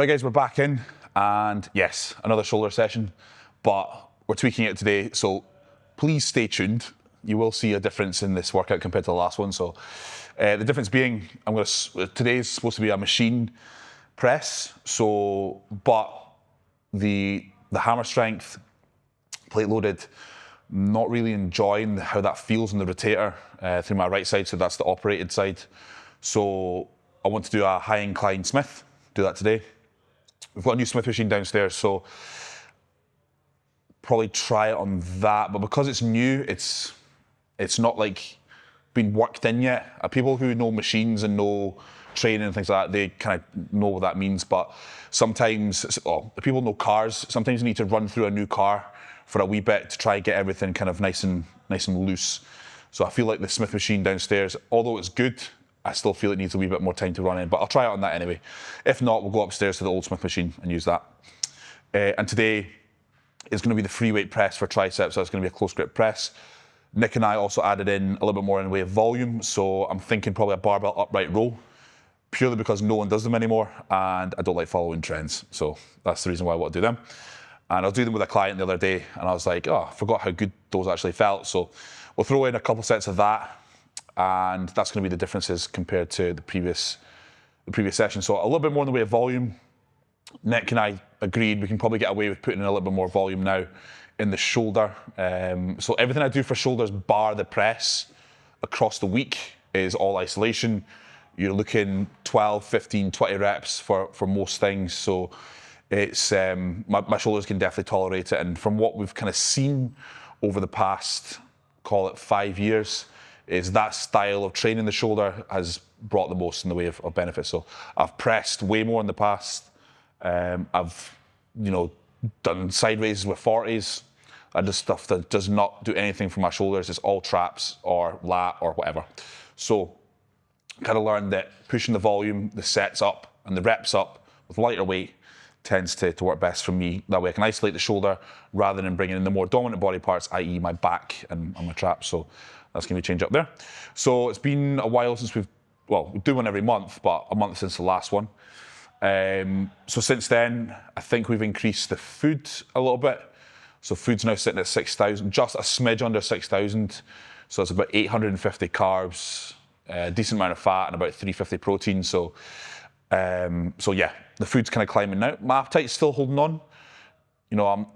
Right guys, we're back in, and yes, another shoulder session, but we're tweaking it today, so please stay tuned. You will see a difference in this workout compared to the last one. So the difference being, today is supposed to be a machine press, but the hammer strength, plate loaded, not really enjoying how that feels in the rotator through my right side, so that's the operated side. So I want to do a high incline Smith, do that today. We've got a new Smith machine downstairs, so probably try it on that. But because it's new, it's not like been worked in yet. People who know machines and know training and things like that, they kind of know what that means. But sometimes, people know cars. Sometimes you need to run through a new car for a wee bit to try and get everything kind of nice and loose. So I feel like the Smith machine downstairs, although it's good, I still feel it needs a wee bit more time to run in, but I'll try it on that anyway. If not, we'll go upstairs to the old Smith machine and use that. And today is going to be the free weight press for triceps, so it's going to be a close grip press. Nick and I also added in a little bit more in the way of volume, so I'm thinking probably a barbell upright row, purely because no one does them anymore, and I don't like following trends, so that's the reason why I want to do them. And I was doing them with a client the other day, and I was like, oh, I forgot how good those actually felt, so we'll throw in a couple sets of that, and that's going to be the differences compared to the previous session. So a little bit more in the way of volume. Nick and I agreed we can probably get away with putting in a little bit more volume now in the shoulder. So everything I do for shoulders, bar the press, across the week is all isolation. You're looking 12, 15, 20 reps for most things. So it's my shoulders can definitely tolerate it. And from what we've kind of seen over the past, call it 5 years, is that style of training the shoulder has brought the most in the way of benefits. So I've pressed way more in the past. I've, done side raises with 40s. I do stuff that does not do anything for my shoulders. It's all traps or lat or whatever. So kind of learned that pushing the volume, the sets up and the reps up with lighter weight tends to work best for me. That way I can isolate the shoulder rather than bringing in the more dominant body parts, i.e. my back and my traps. So that's going to be a change up there. So it's been a while since we do one every month, but a month since the last one. So since then, I think we've increased the food a little bit. So food's now sitting at 6,000, just a smidge under 6,000. So it's about 850 carbs, a decent amount of fat, and about 350 protein. So yeah, the food's kind of climbing now. My appetite's still holding on.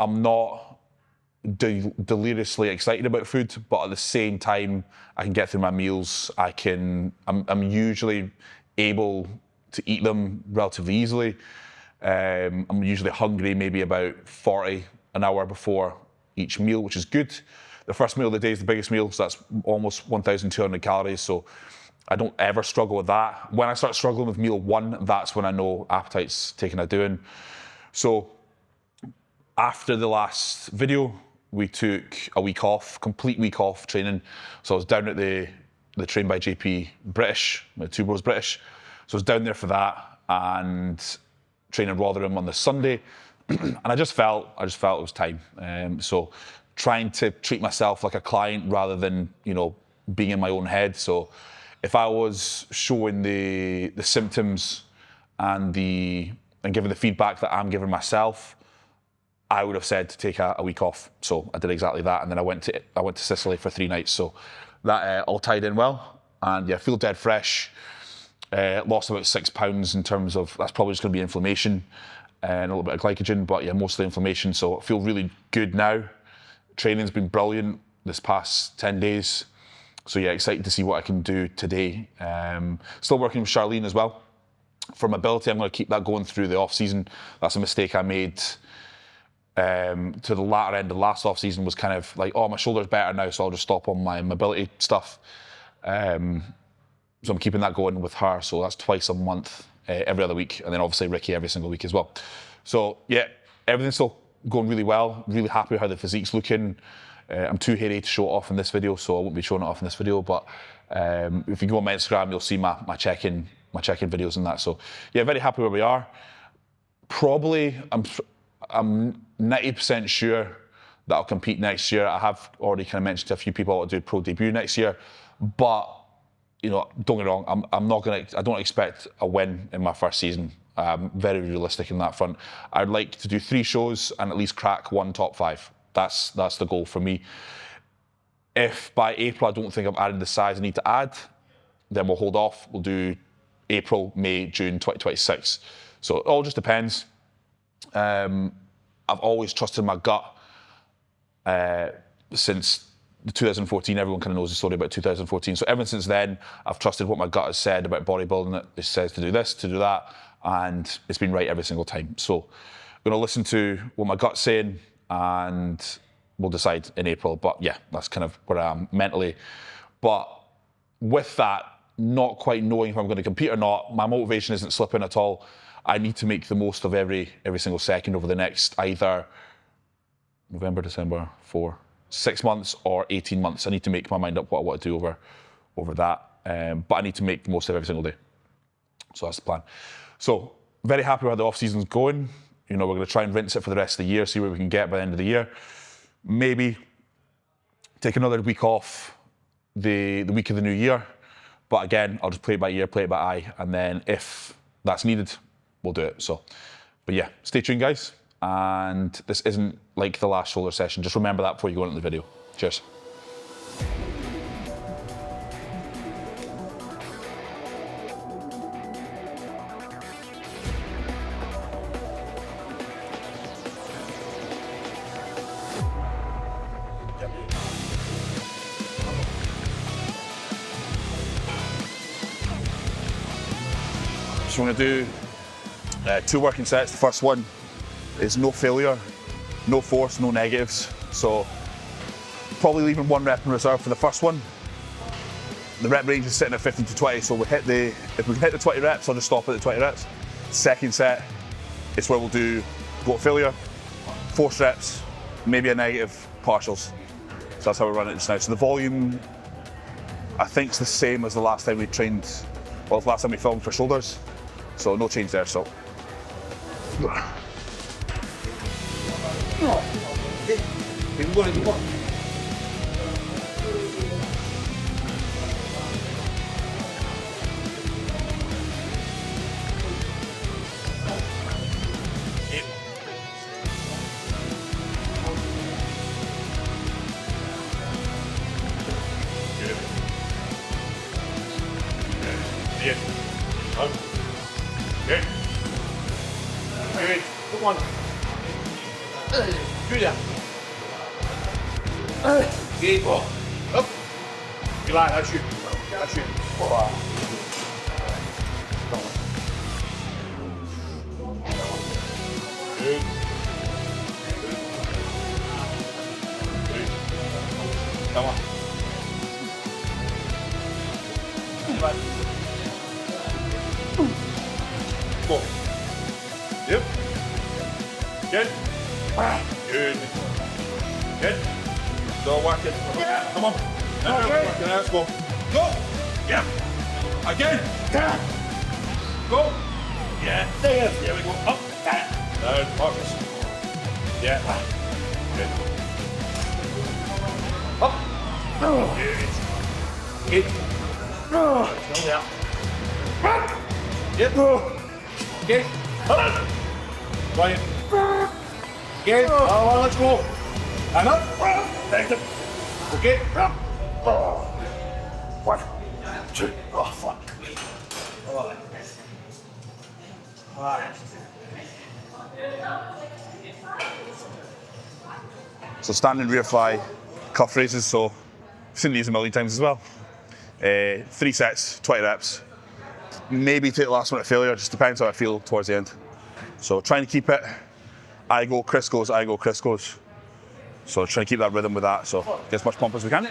I'm not deliriously excited about food, but at the same time, I can get through my meals. I'm usually able to eat them relatively easily. I'm usually hungry maybe about 40 an hour before each meal, which is good. The first meal of the day is the biggest meal, so that's almost 1,200 calories. So I don't ever struggle with that. When I start struggling with meal one, that's when I know appetite's taking a doing. So after the last video, we took a week off, complete week off training. So I was down at the Train by JP British, Two Bros British. So I was down there for that and training Rotherham on the Sunday. And I just felt it was time. So trying to treat myself like a client rather than, being in my own head. So if I was showing the symptoms and giving the feedback that I'm giving myself, I would have said to take a week off. So I did exactly that. And then I went to Sicily for 3 nights. So that all tied in well. And yeah, I feel dead fresh. Lost about 6 pounds in terms of, that's probably just going to be inflammation and a little bit of glycogen, but yeah, mostly inflammation. So I feel really good now. Training's been brilliant this past 10 days. So yeah, excited to see what I can do today. Still working with Charlene as well. For mobility, I'm going to keep that going through the off-season. That's a mistake I made to the latter end of last off-season, was kind of like, oh, my shoulder's better now, so I'll just stop on my mobility stuff. So I'm keeping that going with her. So that's twice a month, every other week. And then obviously Ricky every single week as well. So yeah, everything's still going really well. Really happy with how the physique's looking. I'm too hairy to show it off in this video, so I won't be showing it off in this video. But if you go on my Instagram, you'll see my check-in videos and that. So yeah, very happy where we are. Probably, I'm 90% sure that I'll compete next year. I have already kind of mentioned to a few people I'll do pro debut next year, but don't get me wrong, I don't expect a win in my first season. Very realistic in that front. I'd like to do 3 shows and at least crack 1 top 5. That's the goal for me. If by April I don't think I've added the size I need to add, then we'll hold off. We'll do April, May, June 2026. So it all just depends. I've always trusted my gut since 2014. Everyone kind of knows the story about 2014. So ever since then, I've trusted what my gut has said about bodybuilding. It says to do this, to do that, and it's been right every single time. So I'm going to listen to what my gut's saying, and we'll decide in April. But yeah, that's kind of where I am mentally. But with that, not quite knowing if I'm going to compete or not, my motivation isn't slipping at all. I need to make the most of every single second over the next either November, December, 6 months or 18 months. I need to make my mind up what I want to do over that. But I need to make the most of every single day. So that's the plan. So very happy with how the off season's going. You know, we're going to try and rinse it for the rest of the year, see where we can get by the end of the year. Maybe take another week off the week of the new year. But again, I'll just play it by ear, play it by eye, and then if that's needed, we'll do it. So, but yeah, stay tuned, guys. And this isn't like the last shoulder session. Just remember that before you go into the video. Cheers. So we're going to do 2 working sets. The first one is no failure, no force, no negatives. So probably leaving 1 rep in reserve for the first one. The rep range is sitting at 15 to 20, so if we can hit the 20 reps, I'll just stop at the 20 reps. Second set is where we'll do go to failure, force reps, maybe a negative, partials. So that's how we run it just now. So the volume, I think, is the same as the last time we trained, well, the last time we filmed for shoulders. So no change there, so. Okay. Good. Come on. Do that. Good. Oh. Up. You like that shoot. That shoot. Wow. Good. Good. Come on. Go. Yep. Good. Good. Good. Still working. Come on. Working. Let's go. Go. Yeah. Again. Go. Yeah. There we go. Up. Down. Focus. Yeah. Good. Up. Good. Good. Still there. Yep. Okay. Right. Okay. Oh, let's go. And up. Thank you. Okay. 1, 2. Oh, fuck. Oh. So standing rear fly, cuff raises. So I've seen these a million times as well. 3 sets, 20 reps. Maybe take the last one at failure, just depends how I feel towards the end. So trying to keep it, I go, Chris goes, I go, Chris goes. So trying to keep that rhythm with that, so get as much pump as we can.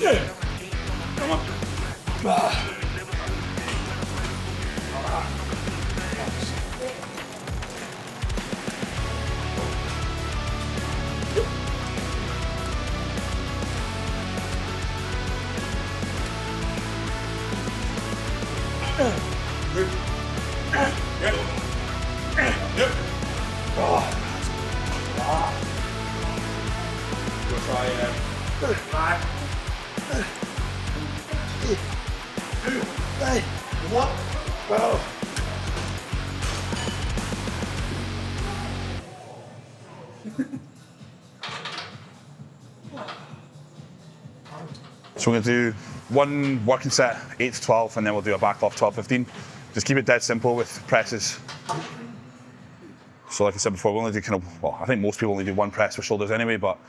Come on. We'll try 5, 2, 1. Go. So we're going to do one working set, 8 to 12, and then we'll do a back off 12, 15. Just keep it dead simple with presses. So like I said before, we only do kind of, well, I think most people only do one press with shoulders anyway, but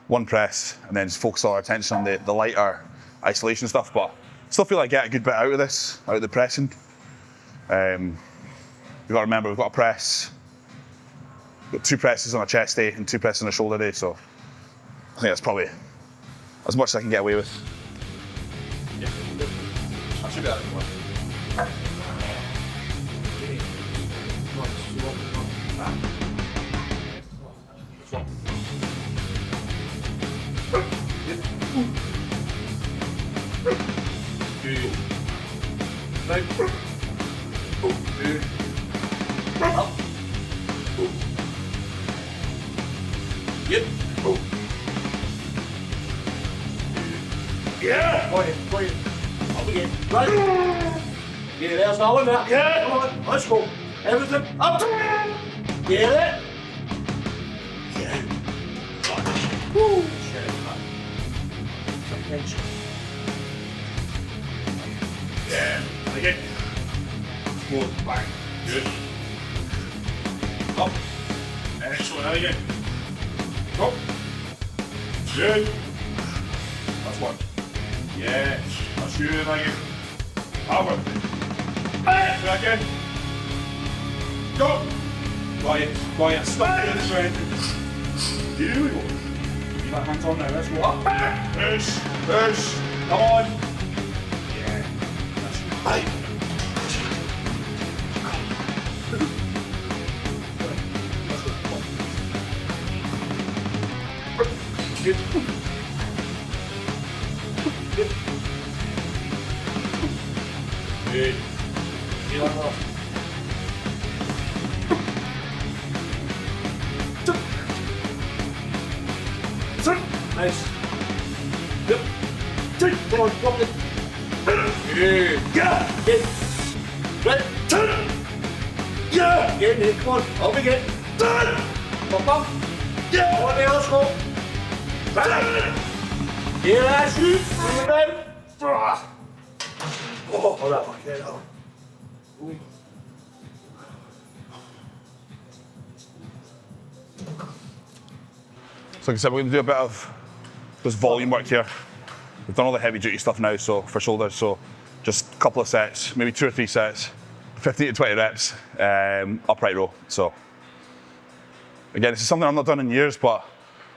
one press, and then just focus all our attention on the lighter isolation stuff. But still feel like I get a good bit out of this, out of the pressing. We've got to remember, we've got a press. We've got 2 presses on a chest day and 2 presses on a shoulder day, so I think that's probably as much as I can get away with. Yeah, I should be able to do one. Yeah! Go ahead. Up again. Right. Yeah, there's no one there. Yeah! Come on, let's go. Everything up. Get it. Yeah. Woo. Yeah. Again. Go back. Good. Up. Excellent. And again. Up. Good. That's one. Yeah. That's good. And again. Over. Back in. Go. Quiet. Stop doing this right. Here we go. Keep that hands on now. Let's go up. Push. Come on. Yeah. That's good. Good. Good. Feel like that. Nice. Yep. Come on, drop it. Good. Yeah. Get. Right. Turn. Yeah. Get in. Come on. Up again. Turn. Bump. Yeah. Come on, now, let's go. Right. Yeah, that's good. Oh, hold up. Okay, now. So like I said, we're going to do a bit of this volume work here. We've done all the heavy duty stuff now, so for shoulders, so just a couple of sets, maybe 2 or 3 sets, 15 to 20 reps, upright row. So again, this is something I've not done in years, but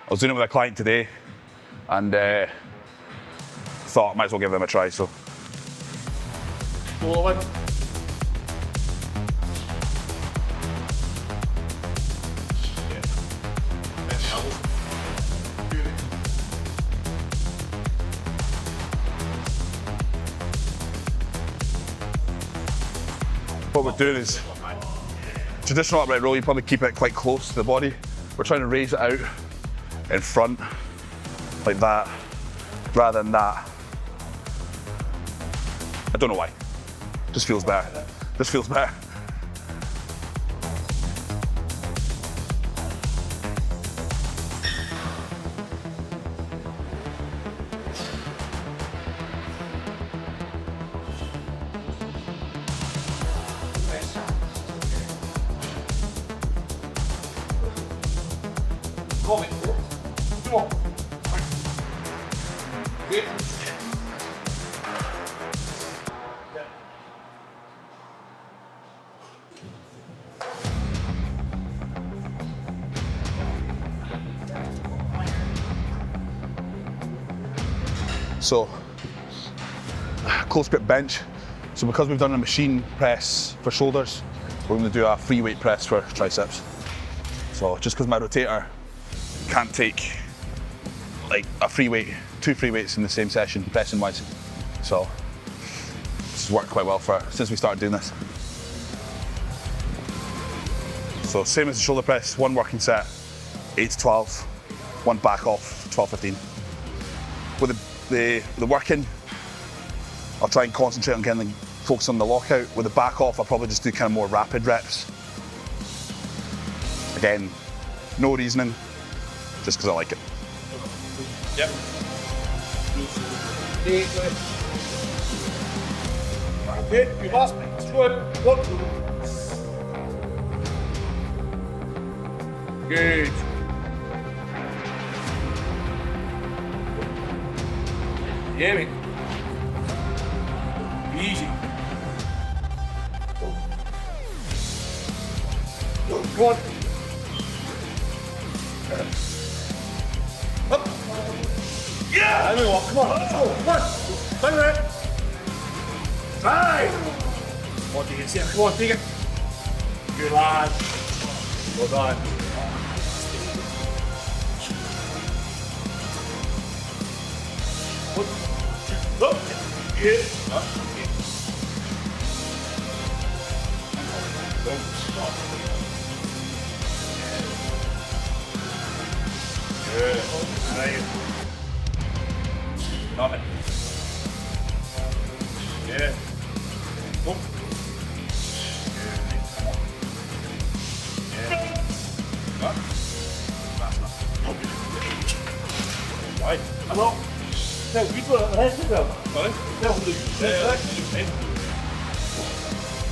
I was doing it with a client today, and thought I might as well give them a try. So. Forward. What we're doing is traditional upright row, you probably keep it quite close to the body. We're trying to raise it out in front, like that, rather than that. I don't know why. Just feels better. This feels better. Come on. Good. So, close grip bench. So because we've done a machine press for shoulders, we're going to do a free weight press for triceps. So just because my rotator can't take like a free weight, 2 free weights in the same session, pressing wise. So this has worked quite well since we started doing this. So same as the shoulder press, 1 working set, 8 to 12, 1 back off, 12, 15. With the working, I'll try and concentrate on getting focus on the lockout. With the back off, I'll probably just do kind of more rapid reps. Again, no reasoning, just because I like it. Yep. Okay, you lost me. Look. Good. Yeah, mate. Easy. Come on. Up. Yeah! I mean, well, come on. Let's go. Come on. Turn around. Right. Come on, take it. Come on, take it. Good lad. Well done. Up. Good. Up. Don't stop. Good. Right. Stop it. Yeah. Boom. Yeah. Up. That's enough. Right. Hello. No, we got a head to go. Sorry? No, we do.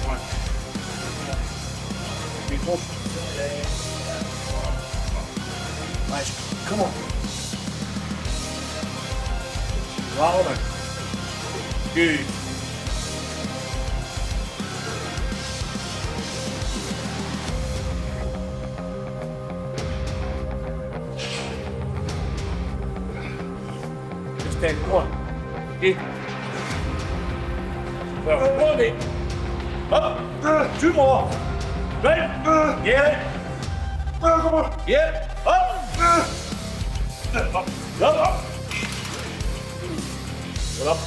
One. People. Nice. Come on. Louder. Good. Just 10. Come on. Good. Well, hold it. Up. 2 more. Right. Get it. Come on. Yeah. Up. Up. Up. Up. What up?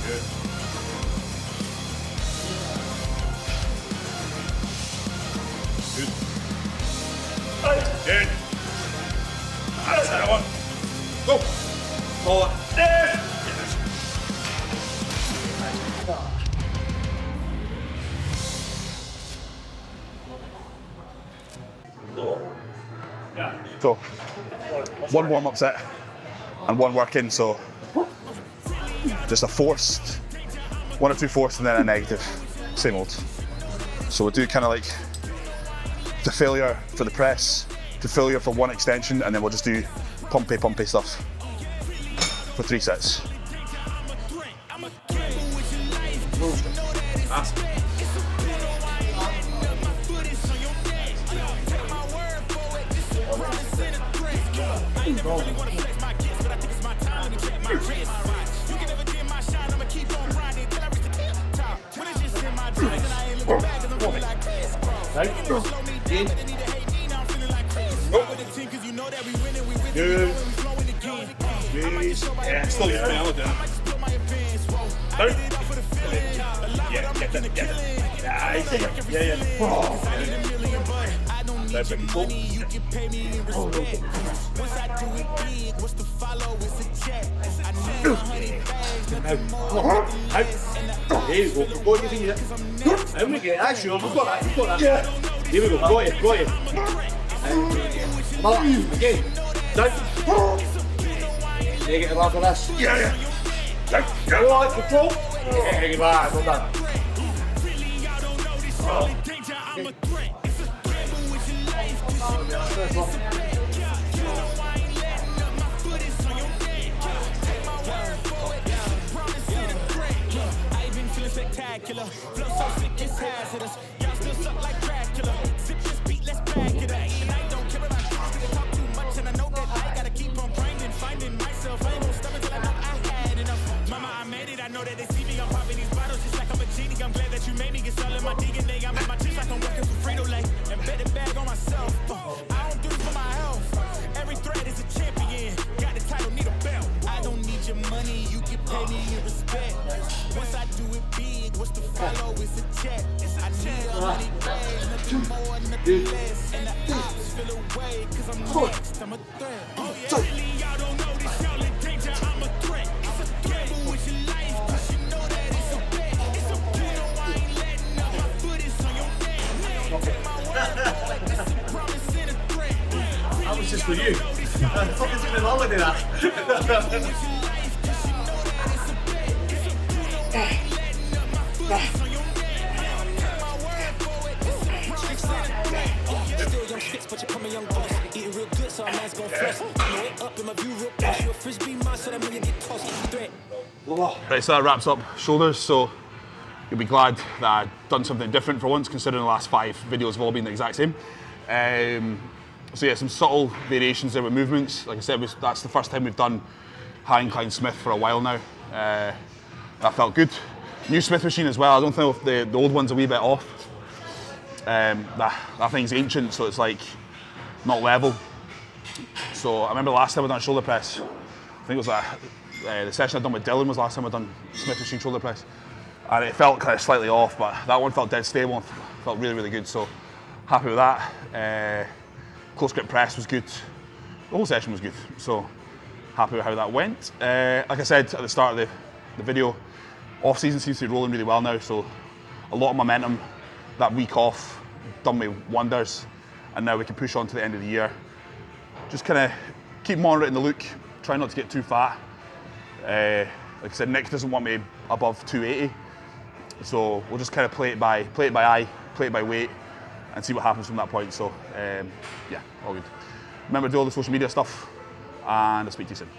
Good. Good. Good. That's that one. Go. Forward. There. So, 1 warm-up set and 1 work-in, so just a forced, 1 or 2 forced and then a negative, same old. So we'll do kind of like to failure for the press, to failure for 1 extension, and then we'll just do pumpy stuff for 3 sets. Good. Yeah, still get it down. Yeah, get that. Yeah. Oh. That's a cool. There you go. Go get in here. How many get action? We've got that. Yeah. Here we go. Got it. Come on. Again. Down. There you get the last of this. Yeah. Go on, control. Yeah, good lad. Well done. regular. Flow so sick, it's hazardous. Y'all still suck like Dracula. Zip this beat, let's back it up. And I don't care about cops, they talk too much, and I know that I gotta keep on grinding, finding myself. I ain't gonna stop until I know I had enough. Mama, I made it, I know that they see me. I'm popping these bottles just like I'm a genie. I'm glad that you made me. It's all in my DNA. I'm in my chips like I'm working for Frito-Lay. And bet the bag on myself. I don't do this for my health. Every thread is a champion. Got the title, need a belt. I don't need your money, you can pay me your respect. Once I do it big, what's the follow? It's a check. I need 100 days, nothing more, nothing less. And the ops feel away, cause I'm next, I'm a threat. Oh yeah, really, y'all don't know this, y'all in danger, I'm a threat. It's a gamble with your life, cause you know that it's a bet. It's a bet, no, I ain't letting up, my foot is on your neck. I don't take my word for it, it's a promise and a threat. That was just for you. I thought this was an holiday that. But you come a young boss, eating real good, so our man's gon' flex. Way up in my view, real push. You a frisbee man, so that mean you get tossed. Threat. Right, so that wraps up shoulders. So you'll be glad that I've done something different for once, considering the last 5 videos have all been the exact same. So yeah, some subtle variations there with movements. Like I said, that's the first time we've done high incline Smith for a while now. That felt good. New Smith machine as well. I don't know if the old one's a wee bit off. That thing's ancient, so it's like not level. So I remember the last time I done shoulder press, I think it was the session I'd done with Dylan was the last time I'd done Smith machine shoulder press. And it felt kind of slightly off, but that one felt dead stable and felt really, really good. So happy with that. Close grip press was good. The whole session was good. So happy with how that went. Like I said at the start of the video, off season seems to be rolling really well now. So a lot of momentum. That week off done me wonders, and now we can push on to the end of the year. Just kind of keep monitoring the look, try not to get too fat. Like I said, Nick doesn't want me above 280, so we'll just kind of play it by eye, play it by weight, and see what happens from that point. So yeah, all good. Remember to do all the social media stuff, and I'll speak to you soon.